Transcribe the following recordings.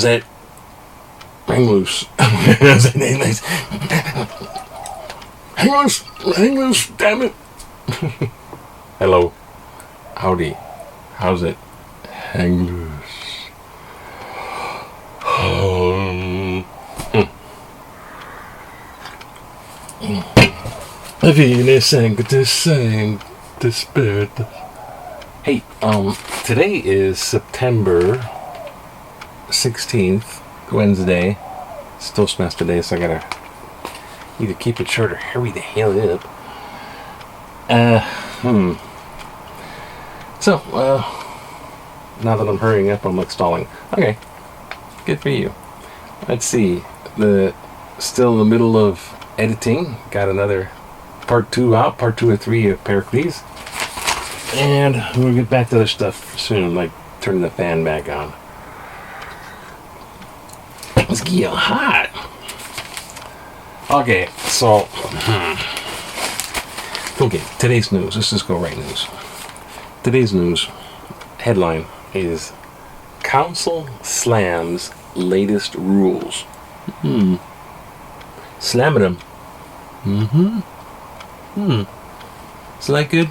How's it? Hang loose. Hang loose. Hang loose. Damn it. Hello. Howdy. How's it? Hang loose. The Venus sang the spirit. Hey, today is September 16th, Wednesday. It's Toastmaster Day, so I gotta either keep it short or hurry the hell up. So, now that I'm hurrying up, I'm like stalling. Okay, good for you. Let's see. Still in the middle of editing. Got another part 2 out, part 2 or 3 of Pericles. And we'll get back to other stuff soon, like turning the fan back on. It's getting hot. Okay, so okay, today's news. Let's just go right news. Today's news headline is Council slams latest rules. Slamming them. Is that good?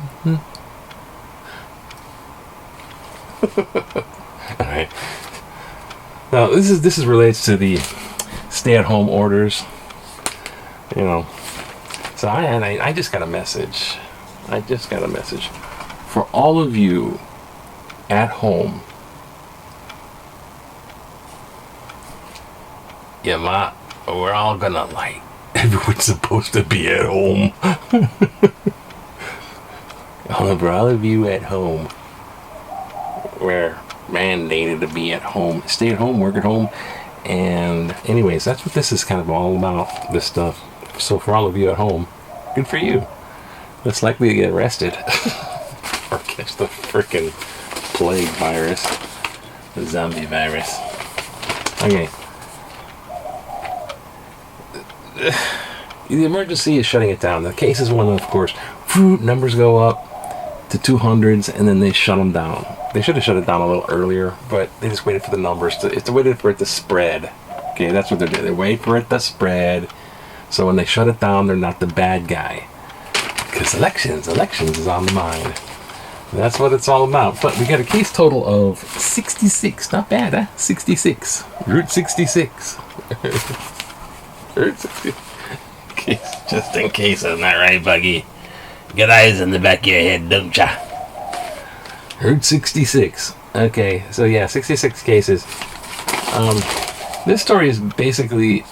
Alright. Now this is relates to the stay-at-home orders. You know. So I just got a message. For all of you at home. Yeah, we're all gonna like everyone's supposed to be at home. For all of you at home, we're mandated to be at home, stay at home, work at home. And anyways, that's what this is kind of all about, this stuff. So for all of you at home, good for you. Less likely to get arrested or catch the frickin' plague virus, the zombie virus. Okay. The emergency is shutting it down. The cases went, of course, numbers go up to 200s, and then they shut them down. They should have shut it down a little earlier, but they just waited for the numbers to waited for it to spread. Okay, that's what they're doing. They wait for it to spread, so when they shut it down, they're not the bad guy. Because elections is on the mind. That's what it's all about. But we got a case total of 66. Not bad, huh? 66. Route 66. Route 66. Just in case, isn't that right, Buggy? Got eyes in the back of your head, don't ya? Route 66. Okay, so yeah, 66 cases. This story is basically,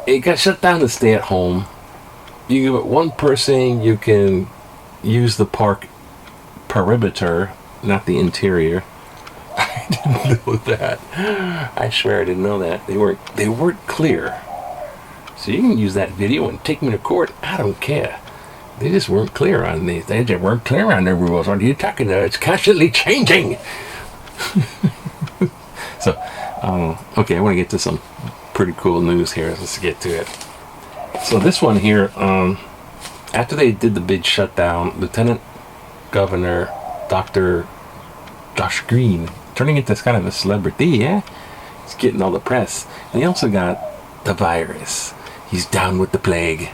it got shut down to stay at home. You get one person, you can use the park perimeter, not the interior. I didn't know that. I swear I didn't know that. They weren't clear. So you can use that video and take me to court. I don't care. They just weren't clear on these. They just weren't clear on their rules. What are you talking about? It's constantly changing. So, okay, I want to get to some pretty cool news here. Let's get to it. So this one here, after they did the big shutdown, Lieutenant Governor Dr. Josh Green, turning into kind of a celebrity, yeah? He's getting all the press. And he also got the virus. He's down with the plague.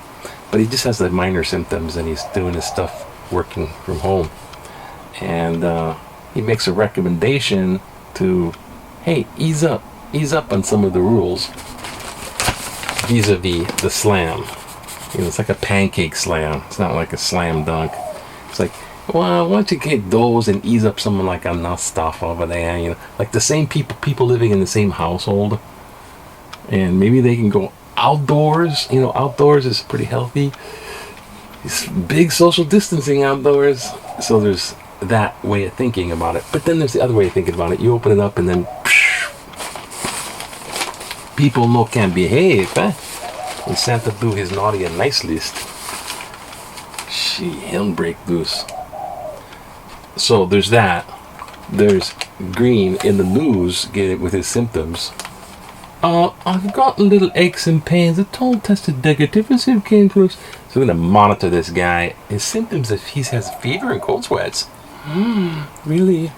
But he just has the minor symptoms, and he's doing his stuff working from home. And he makes a recommendation to, hey, ease up on some of the rules vis-a-vis the slam. You know, it's like a pancake slam. It's not like a slam dunk. It's like, well, why don't you get those and ease up someone like on that stuff over there, you know, like the same people living in the same household, and maybe they can go outdoors. You know, outdoors is pretty healthy. It's big social distancing outdoors. So there's that way of thinking about it. But then there's the other way of thinking about it. You open it up and then people can't behave, huh? When Santa do his naughty and nice list, he'll break loose. So there's that. There's Green in the news getting with his symptoms. I've got little aches and pains. The toll tested negative as it came close. So we're going to monitor this guy. His symptoms, if he has fever and cold sweats. Really?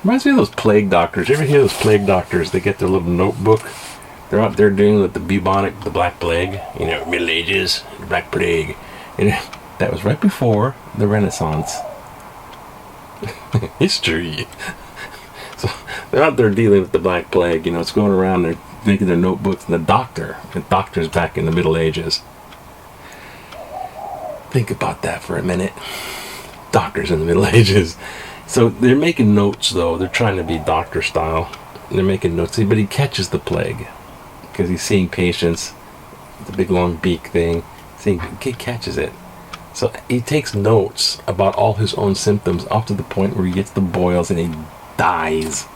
Reminds me of those plague doctors. You ever hear those plague doctors? They get their little notebook. They're out there dealing with the bubonic, the Black Plague. You know, Middle Ages, the Black Plague. And that was right before the Renaissance. History. So they're out there dealing with the Black Plague. You know, it's going around. They're making their notebooks. And the doctor's back in the Middle Ages. Think about that for a minute. Doctors in the Middle Ages. So they're making notes, though. They're trying to be doctor style. They're making notes, but he catches the plague because he's seeing patients, the big long beak thing. He catches it. So he takes notes about all his own symptoms up to the point where he gets the boils and he dies.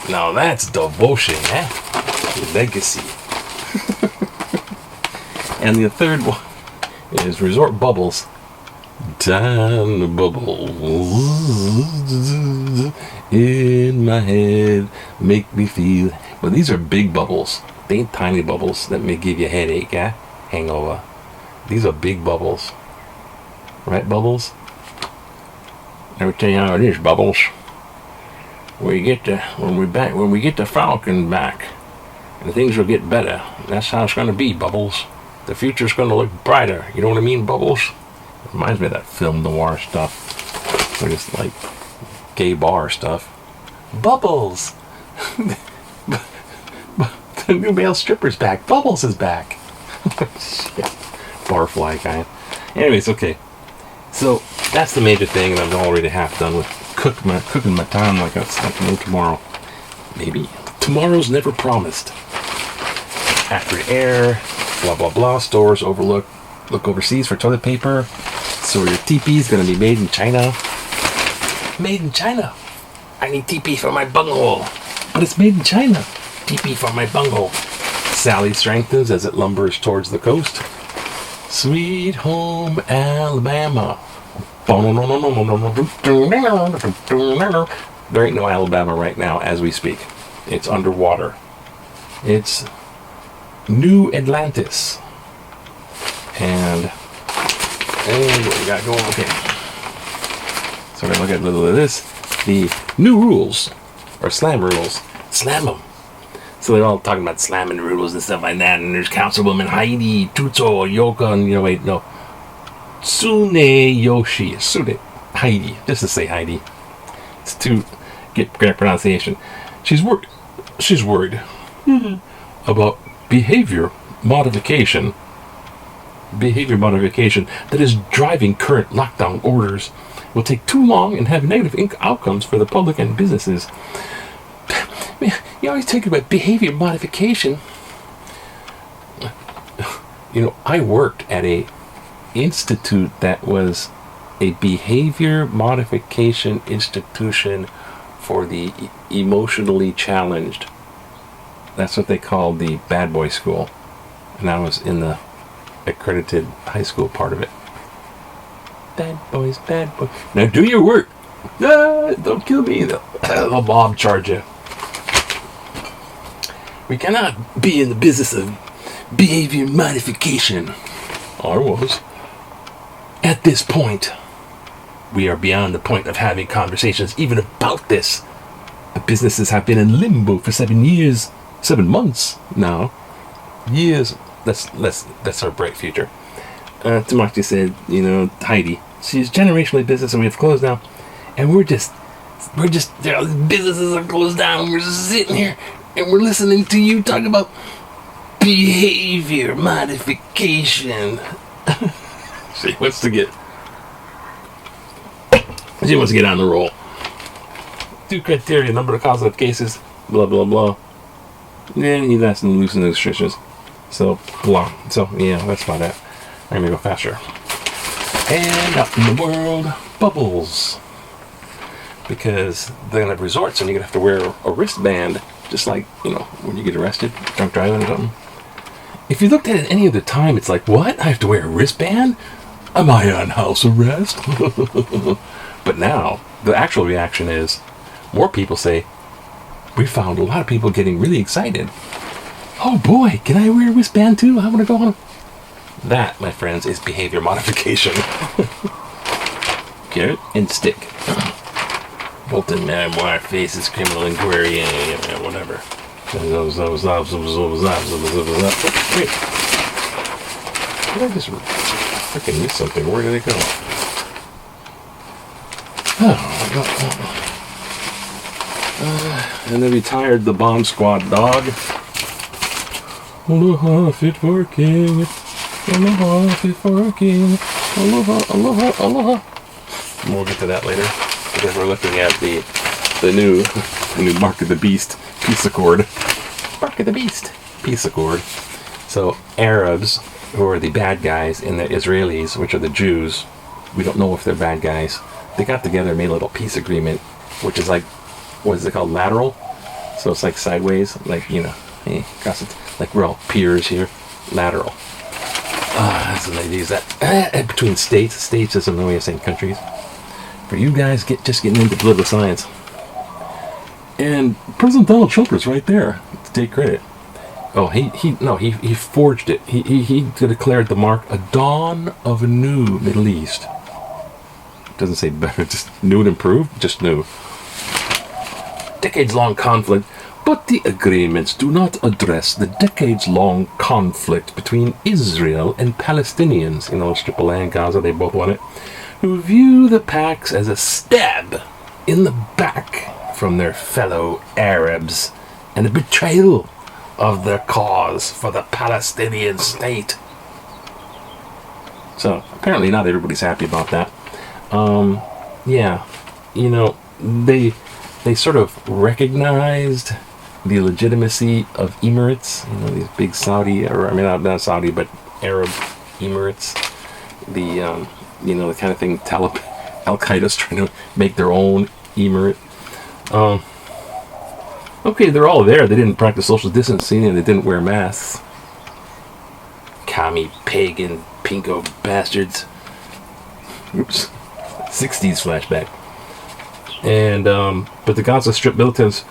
Now that's devotion, eh? Legacy. And the third one is resort bubbles. Time the bubbles in my head make me feel. Well, these are big bubbles. They ain't tiny bubbles that may give you a headache, hangover. These are big bubbles, right? Bubbles. Let me tell you how it is, Bubbles. When we get the Falcon back, and things will get better. That's how it's going to be, Bubbles. The future's going to look brighter. You know what I mean, Bubbles? Reminds me of that film noir stuff. Or just like gay bar stuff. Bubbles! The new male stripper's back. Bubbles is back. Shit. Barfly kind. Anyways, okay. So that's the major thing, and I'm already half done with cooking my time like it's like no tomorrow. Maybe. Tomorrow's never promised. After air, blah blah blah. Stores look overseas for toilet paper. So your TP is going to be made in China. Made in China. I need TP for my bunghole. But it's made in China. TP for my bunghole. Sally strengthens as it lumbers towards the coast. Sweet home Alabama. There ain't no Alabama right now as we speak. It's underwater. It's New Atlantis. And what we got going? Okay. So we're going to look at a little of this. The new rules, or slam rules. Slam them. So they're all talking about slamming rules and stuff like that. And there's Councilwoman Heidi, Tutso, Yoka, and Sune Yoshi. Sune. Heidi. Just to say Heidi. It's to get correct pronunciation. She's worried. About behavior modification that is driving current lockdown orders will take too long and have negative outcomes for the public and businesses. Man, you always talk about behavior modification. You know, I worked at a institute that was a behavior modification institution for the emotionally challenged. That's what they called the bad boy school. And I was in the accredited high school part of it. Bad boys, bad boys. Now do your work. Don't kill me. The mob charge you. We cannot be in the business of behavior modification. I was. At this point, we are beyond the point of having conversations even about this. The businesses have been in limbo for 7 months now. Years. That's our bright future. Tamaki said, Heidi, she's generationally business and we have closed down. And we're just, businesses are closed down. We're just sitting here and we're listening to you talk about behavior modification. She wants to get on the roll. 2 criteria, number of causative cases, blah, blah, blah. Then you last and loosen the restrictions. So, blah. So, yeah, that's about that. I'm going to go faster. And out in the world, bubbles. Because they're going to have resorts and you're going to have to wear a wristband. Just like, when you get arrested, drunk driving or something. If you looked at it any other time, it's like, what? I have to wear a wristband? Am I on house arrest? But now, the actual reaction is, more people say, we found a lot of people getting really excited. Oh boy, can I wear a wristband too? I want to go on. That, my friends, is behavior modification. Carrot and stick. Bolton Memoir faces criminal inquiry, whatever. Wait, did I just freaking miss something? Where did it go? And then retired the bomb squad dog. Aloha, fit for a king. Aloha, fit for a king. Aloha, aloha, aloha. And we'll get to that later, because we're looking at the new Mark of the Beast peace accord. Mark of the Beast peace accord. So Arabs, who are the bad guys, and the Israelis, which are the Jews, we don't know if they're bad guys. They got together and made a little peace agreement, which is like, what is it called? Lateral. So it's like sideways, like, you know, like we're all peers here. Lateral. That's what they use that. Between states. States is another way of saying countries. For you guys just getting into political science. And President Donald Trump is right there to take credit. Oh, he forged it. He declared the mark a dawn of a new Middle East. Doesn't say better, just new and improved, just new. Decades-long conflict, but the agreements do not address the decades-long conflict between Israel and Palestinians. You know, strip of land, Gaza, they both want it. Who view the pacts as a stab in the back from their fellow Arabs and a betrayal of their cause for the Palestinian state. So, apparently not everybody's happy about that. Yeah, you know, they sort of recognized the legitimacy of emirates, you know, these big Saudi, or I mean not Saudi, but Arab emirates, the you know, the kind of thing Al-Qaeda's trying to make their own emirate. Okay, they're all there. They didn't practice social distancing and they didn't wear masks. Commie, pagan, pinko bastards. Oops. 60s flashback. And but the Gaza Strip militants,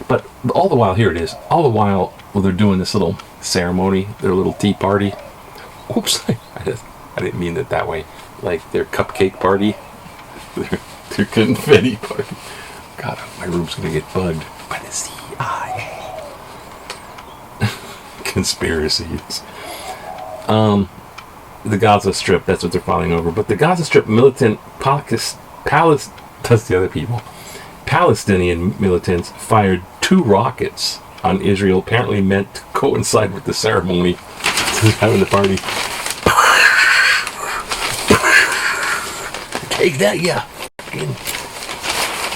but all the while, here it is, all the while they're doing this little ceremony, their little tea party. Oops, I didn't mean it that way. Like their cupcake party, their confetti party. God, my room's gonna get bugged by the CIA. Conspiracies. The Gaza Strip, that's what they're fighting over. But the Gaza Strip militant that's the other people. Palestinian militants fired 2 rockets on Israel, apparently meant to coincide with the ceremony. Having the party. Take that, yeah.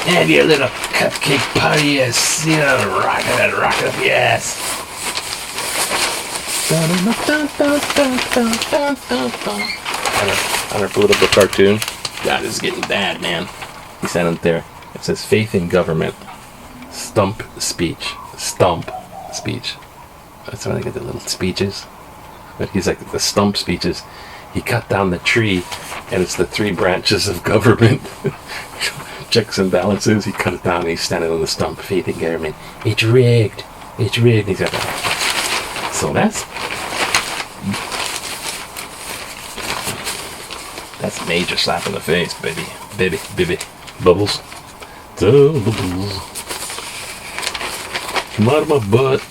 Have your little cupcake party, yes. You know, rocket up your ass. On our political cartoon. God, this is getting bad, man. He said it there. It says faith in government. Stump speech. Stump speech. That's why they get the little speeches. But he's like the stump speeches. He cut down the tree, and it's the 3 branches of government. Checks and balances. He cut it down, and he's standing on the stump. Faith in government. It's rigged. It's rigged. He's got that. So that's a major slap in the face, baby. Baby. Bubbles. Tell bubbles. Come out of my butt.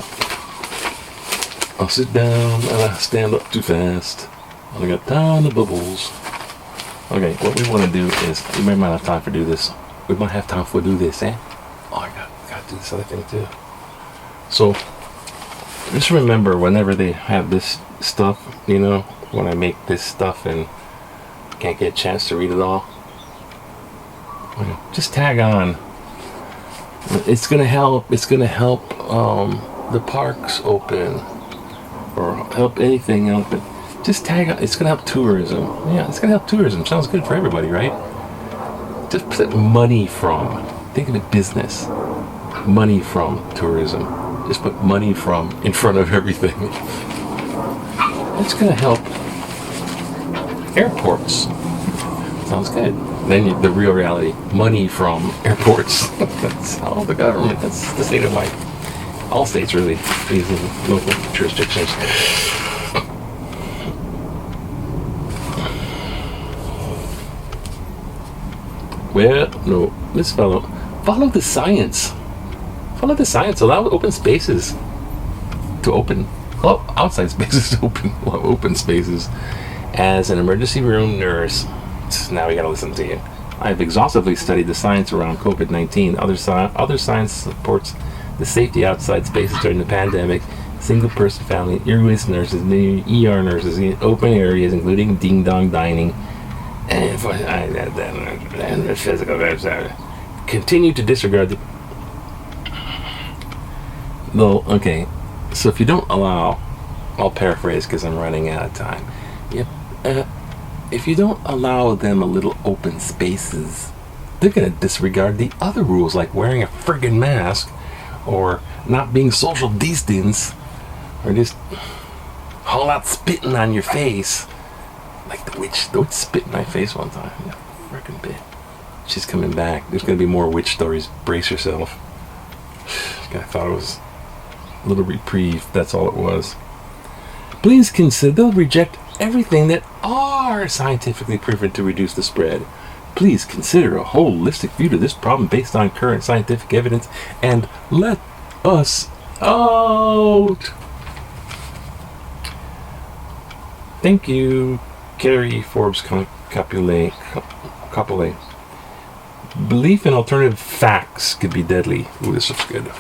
I'll sit down and I stand up too fast. I got time to bubbles. Okay, what we want to do is, we might not have time for do this. We might have time for do this, eh? Oh, I got to do this other thing too. So, just remember, whenever they have this stuff, you know, when I make this stuff and can't get a chance to read it all, just tag on. It's gonna help. It's gonna help the parks open, or help anything open. Just tag on. It's gonna help tourism. Yeah, it's gonna help tourism. Sounds good for everybody, right? Just put money from. Think of it business. Money from tourism. Just put money from in front of everything. It's gonna help airports. Sounds good. Then the real reality, money from airports. That's all the government. That's the state of life. All states really, these local jurisdictions. Well, no, this fellow, Follow the science. Follow the science. Allow open spaces to open. Allow outside spaces to open. Allow open spaces. As an emergency room nurse, now we gotta listen to you. I've exhaustively studied the science around COVID-19. Other science supports the safety outside spaces during the pandemic. Single-person family, ear-waste nurses, ER nurses in open areas, including ding-dong dining, and physical. Continue to disregard the. Though, okay, so if you don't allow, I'll paraphrase because I'm running out of time. Yep. If you don't allow them a little open spaces, they're gonna disregard the other rules, like wearing a friggin' mask, or not being social distance, or just haul out spitting on your face, like the witch spit in my face one time. Yeah, frickin' bit. She's coming back. There's gonna be more witch stories. Brace yourself. I thought it was a little reprieve. That's all it was. Please consider. They'll reject everything that are scientifically proven to reduce the spread. Please consider a holistic view to this problem based on current scientific evidence and let us out. Thank you, Carrie Forbes Capule. Belief in alternative facts could be deadly. Ooh, this looks good.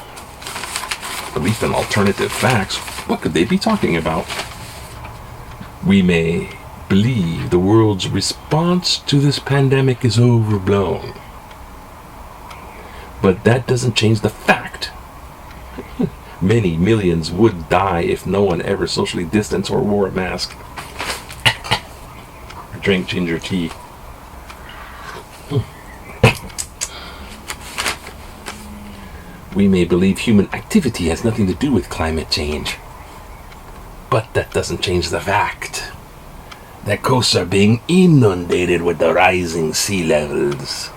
Belief in alternative facts? What could they be talking about? We may believe the world's response to this pandemic is overblown, but that doesn't change the fact. Many millions would die if no one ever socially distanced or wore a mask. Or drank ginger tea. We may believe human activity has nothing to do with climate change, but that doesn't change the fact that coasts are being inundated with the rising sea levels.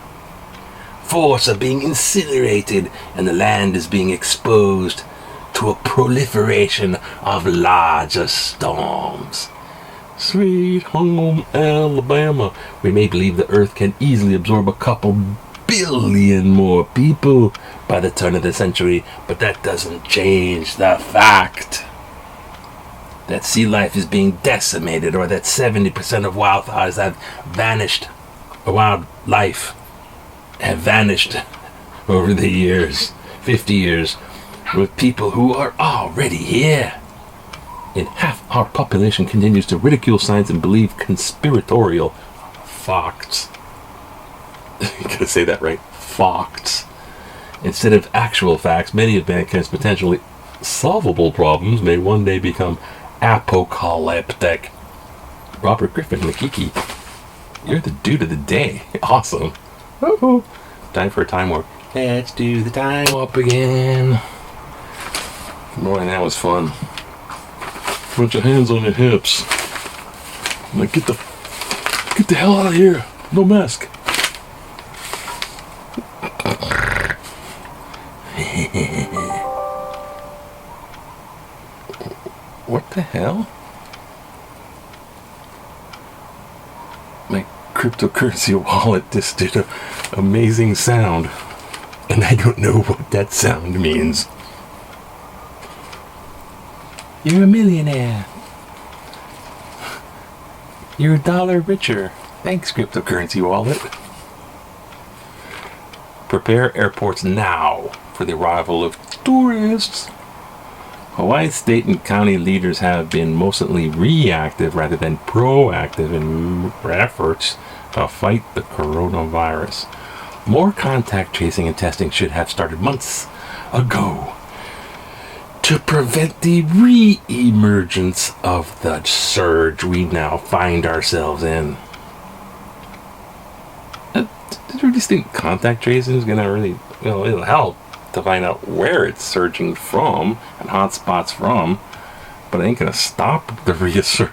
Forests are being incinerated and the land is being exposed to a proliferation of larger storms. Sweet home Alabama. We may believe the earth can easily absorb a couple billion more people by the turn of the century, but that doesn't change the fact that sea life is being decimated, or that 70% of wildflowers have vanished, or wildlife have vanished over the years, 50 years, with people who are already here. And half our population continues to ridicule science and believe conspiratorial facts. You gotta say that right. Facts. Instead of actual facts, many of mankind's potentially solvable problems may one day become apocalyptic. Robert Griffin McKeekee, you're the dude of the day. Awesome. Woo-hoo. Time for a time warp. Let's do the time warp again. Boy, that was fun. Put your hands on your hips. Like, get the hell out of here. No mask. What the hell? My cryptocurrency wallet just did an amazing sound, and I don't know what that sound means. You're a millionaire. You're $1 richer. Thanks, cryptocurrency wallet. Prepare airports now for the arrival of tourists. Hawaii state and county leaders have been mostly reactive rather than proactive in efforts to fight the coronavirus. More contact tracing and testing should have started months ago to prevent the re-emergence of the surge we now find ourselves in. Did you really think contact tracing is going to really, it'll help to find out where it's surging from and hotspots from, but it ain't going to stop the resurge.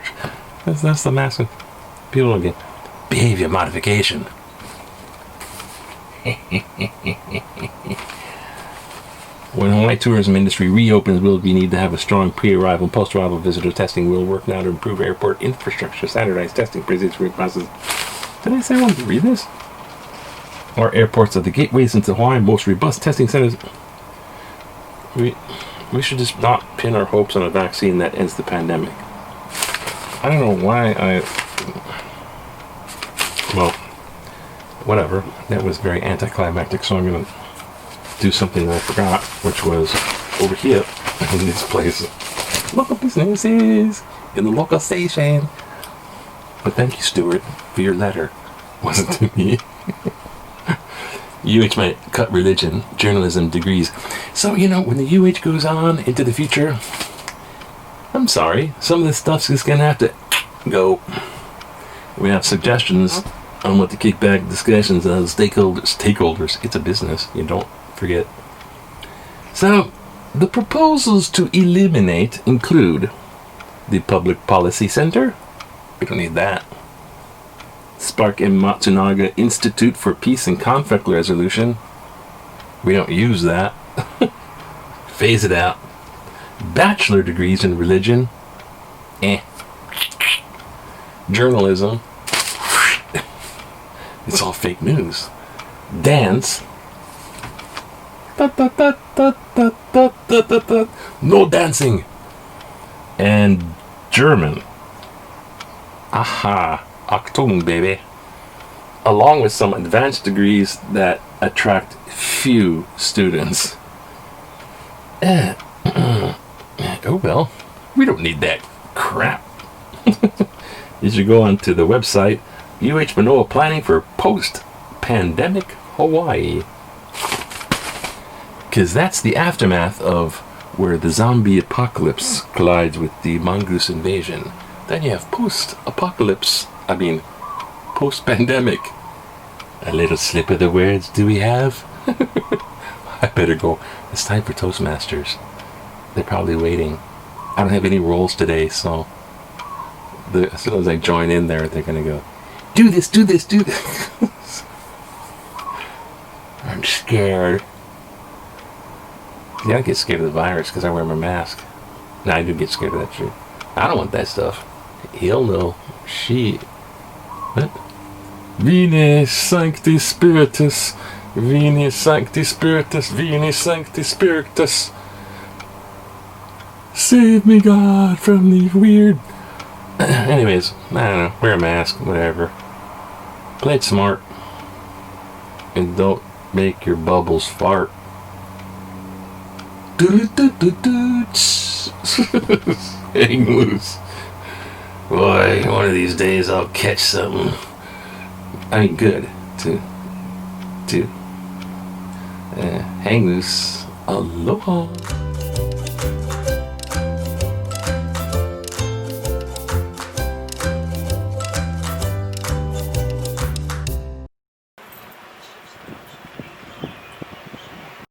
That's the massive. People don't get behavior modification. When the Hawaii tourism industry reopens, we need to have a strong pre-arrival and post-arrival visitor testing. We'll work now to improve airport infrastructure, standardized testing procedures. Did I say I wanted to read this? Our airports are the gateways into Hawaii, most robust testing centers. We should just not pin our hopes on a vaccine that ends the pandemic. I don't know why well, whatever. That was very anticlimactic, so I'm going to do something that I forgot, which was over here in this place. Local businesses in the local station. But thank you, Stuart, for your letter. Wasn't to me. UH might cut religion, journalism degrees. So, when the UH goes on into the future, I'm sorry, some of this stuff's just gonna have to go. We have suggestions on what to kick back discussions of stakeholders. It's a business, you don't forget. So, the proposals to eliminate include the Public Policy Center. We don't need that. Spark and Matsunaga Institute for Peace and Conflict Resolution. We don't use that. Phase it out. Bachelor degrees in religion. Journalism. It's all fake news. Dance. No dancing. And German. Aha. Achtung, baby. Along with some advanced degrees that attract few students. Oh well, we don't need that crap. You should go onto the website UH Manoa Planning for Post-Pandemic Hawaii. Because that's the aftermath of where the zombie apocalypse collides with the mongoose invasion. Then you have post-apocalypse. Post-pandemic. A little slip of the words do we have? I better go. It's time for Toastmasters. They're probably waiting. I don't have any roles today, so as soon as I join in there, they're going to go, do this, do this, do this. I'm scared. Yeah, I get scared of the virus because I wear my mask. No, I do get scared of that shit. I don't want that stuff. He'll know. She. What? Vini Sancti Spiritus. Vini Sancti Spiritus. Vini Sancti Spiritus. Save me, God, from the weird. Anyways, I don't know. Wear a mask, whatever. Play it smart. And don't make your bubbles fart. Hang loose. Boy, one of these days I'll catch something. Good to hang loose. Aloha.